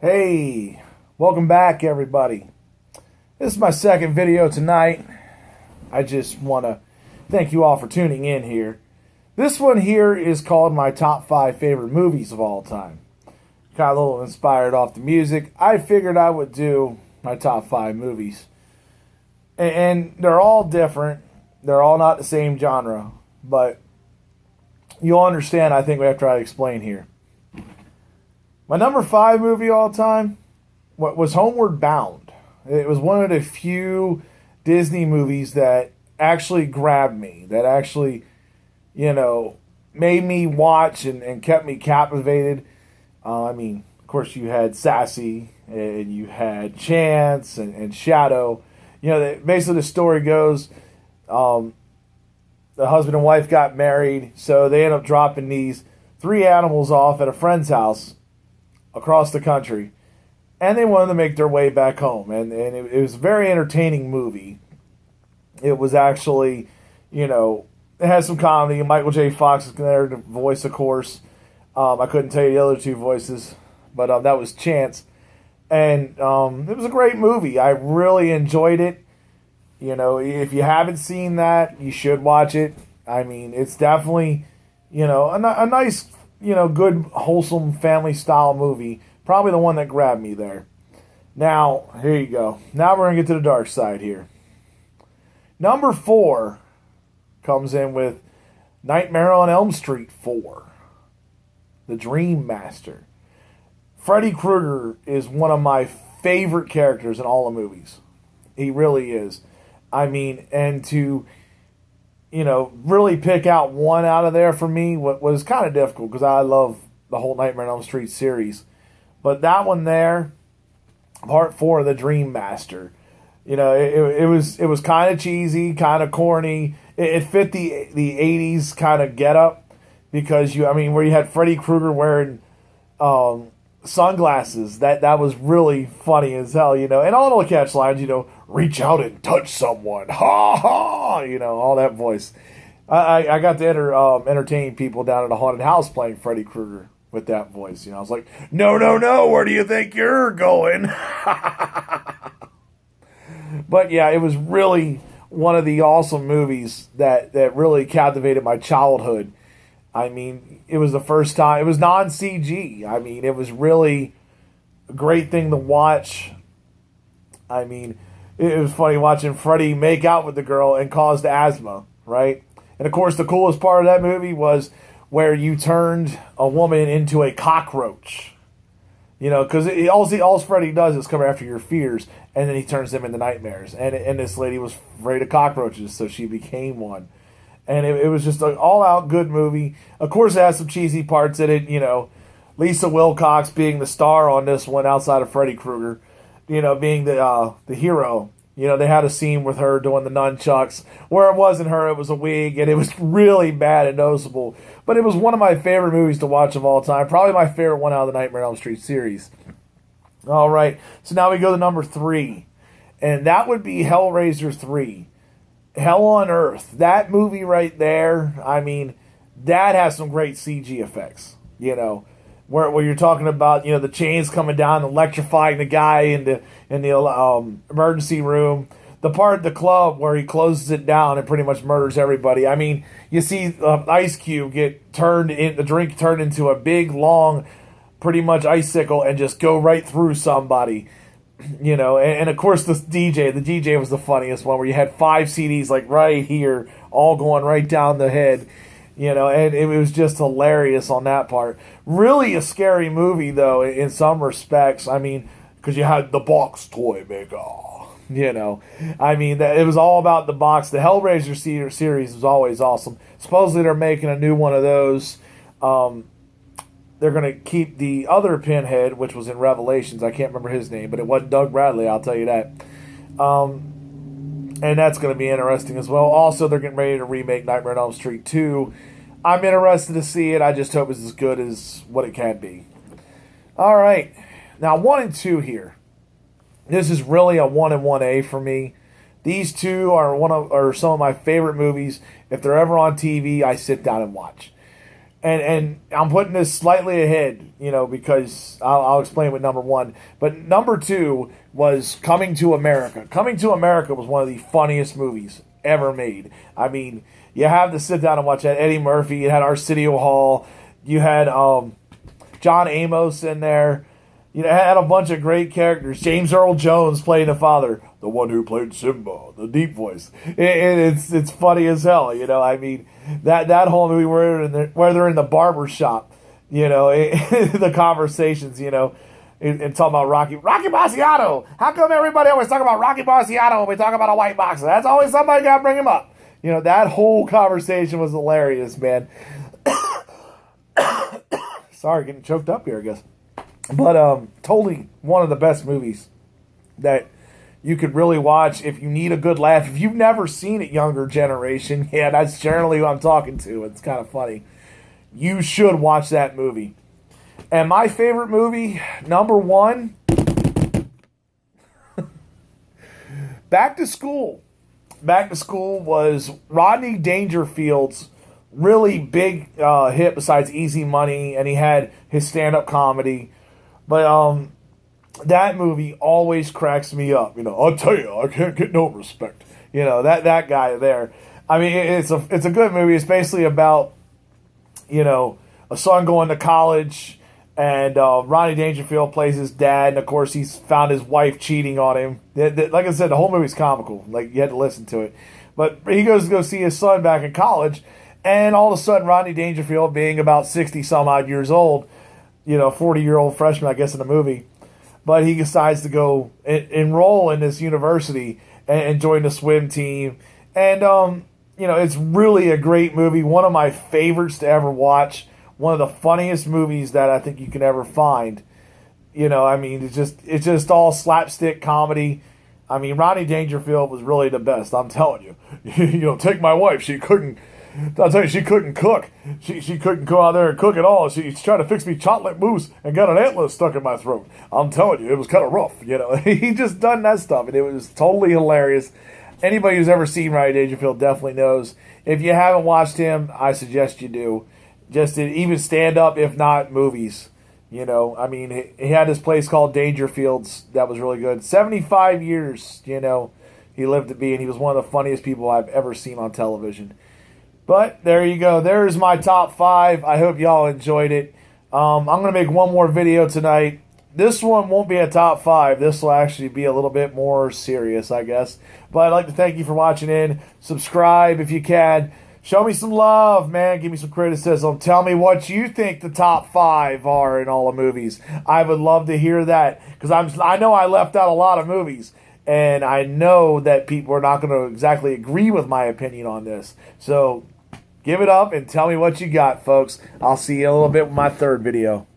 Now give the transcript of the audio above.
Hey, welcome back, everybody. This is my second video tonight. I just want to thank you all for tuning in here. This one here is called my top 5 favorite movies of all time. Kind of a little inspired off the music. I figured I would do my top 5 movies. And they're all different. They're all not the same genre. But you'll understand, I think, after I explain here. My number 5 movie all time was Homeward Bound. It was one of the few Disney movies that actually grabbed me, that actually, made me watch and kept me captivated. Of course, you had Sassy, and you had Chance, and Shadow. Basically the story goes, the husband and wife got married, so they end up dropping these 3 animals off at a friend's house across the country, and they wanted to make their way back home, and it was a very entertaining movie. It was actually, it has some comedy. Michael J. Fox is there to voice, of course. I couldn't tell you the other 2 voices, but that was Chance, and it was a great movie. I really enjoyed it. If you haven't seen that, you should watch it. It's definitely, a nice, good, wholesome, family-style movie. Probably the one that grabbed me there. Now, here you go. Now we're going to get to the dark side here. Number 4 comes in with Nightmare on Elm Street 4. The Dream Master. Freddy Krueger is one of my favorite characters in all the movies. He really is. And to really pick out one out of there for me was kind of difficult because I love the whole Nightmare on Elm Street series. But that one there, part 4 of The Dream Master, it was kind of cheesy, kind of corny. It fit the 80s kind of getup because where you had Freddy Krueger wearing sunglasses, that was really funny as hell, and all the catch lines, reach out and touch someone, ha ha, all that voice. I got to entertain people down at a haunted house playing Freddy Krueger with that voice. I was like, no, where do you think you're going? But yeah, it was really one of the awesome movies that really captivated my childhood. It was the first time. It was non-CG. It was really a great thing to watch. It was funny watching Freddy make out with the girl and caused asthma, right? And of course, the coolest part of that movie was where you turned a woman into a cockroach. Because all Freddy does is come after your fears, and then he turns them into nightmares. And this lady was afraid of cockroaches, so she became one. And it was just an all-out good movie. Of course, it has some cheesy parts in it. Lisa Wilcox being the star on this one outside of Freddy Krueger. Being the hero. They had a scene with her doing the nunchucks where it wasn't her, it was a wig, and it was really bad and noticeable. But it was one of my favorite movies to watch of all time. Probably my favorite one out of the Nightmare on Elm Street series. All right, so now we go to number 3. And that would be Hellraiser 3. Hell on Earth. That movie right there, that has some great CG effects, where you're talking about, the chains coming down, electrifying the guy in the emergency room. The part at the club where he closes it down and pretty much murders everybody. You see Ice Cube the drink turned into a big, long, pretty much icicle and just go right through somebody. And of course the DJ was the funniest one, where you had 5 CDs like right here, all going right down the head. And it was just hilarious on that part. Really a scary movie, though, in some respects. Because you had the box toy maker. It was all about the box. The Hellraiser series was always awesome. Supposedly they're making a new one of those. They're going to keep the other Pinhead, which was in Revelations. I can't remember his name, but it wasn't Doug Bradley, I'll tell you that. And that's going to be interesting as well. Also, they're getting ready to remake Nightmare on Elm Street 2. I'm interested to see it. I just hope it's as good as what it can be. All right. Now, 1 and 2 here. This is really a 1 and 1A for me. These two are some of my favorite movies. If they're ever on TV, I sit down and watch. And I'm putting this slightly ahead, because I'll explain with number one. But number two was Coming to America. Coming to America was one of the funniest movies ever made. I mean, you have to sit down and watch that. Eddie Murphy, you had Arsenio Hall, you had John Amos in there. It had a bunch of great characters. James Earl Jones playing the father, the one who played Simba, the deep voice. It's funny as hell. I mean, that whole movie where they're in the barber shop, the conversations, and talking about Rocky Marciano. How come everybody always talk about Rocky Marciano when we talk about a white boxer? That's always somebody got to bring him up. That whole conversation was hilarious, man. Sorry, getting choked up here, I guess. But totally one of the best movies that you could really watch if you need a good laugh. If you've never seen it, younger generation, yeah, that's generally who I'm talking to. It's kind of funny. You should watch that movie. And my favorite movie, number one, Back to School. Back to School was Rodney Dangerfield's really big hit besides Easy Money, and he had his stand-up comedy. But that movie always cracks me up. I'll tell you, I can't get no respect. That guy there. I mean, it's a good movie. It's basically about, a son going to college, and Rodney Dangerfield plays his dad, and of course he's found his wife cheating on him. Like I said, the whole movie's comical. Like, you had to listen to it. But he goes to go see his son back in college, and all of a sudden Rodney Dangerfield, being about 60 some odd years old, 40-year-old freshman, I guess, in the movie. But he decides to go enroll in this university and join the swim team. And, it's really a great movie. One of my favorites to ever watch. One of the funniest movies that I think you can ever find. I mean, it's just all slapstick comedy. I mean, Rodney Dangerfield was really the best, I'm telling you. Take my wife. I'll tell you, she couldn't cook. She couldn't go out there and cook at all. She's trying to fix me chocolate mousse and got an antler stuck in my throat. I'm telling you, it was kind of rough. He just done that stuff, and it was totally hilarious. Anybody who's ever seen Rodney Dangerfield definitely knows. If you haven't watched him, I suggest you do. Just to even stand up, if not movies. I mean, he had this place called Dangerfield's that was really good. 75 years, he lived to be, and he was one of the funniest people I've ever seen on television. But there you go. There's my top 5. I hope y'all enjoyed it. I'm going to make one more video tonight. This one won't be a top 5. This will actually be a little bit more serious, I guess. But I'd like to thank you for watching in. Subscribe if you can. Show me some love, man. Give me some criticism. Tell me what you think the top 5 are in all the movies. I would love to hear that, because I know I left out a lot of movies. And I know that people are not going to exactly agree with my opinion on this. So give it up and tell me what you got, folks. I'll see you in a little bit with my third video.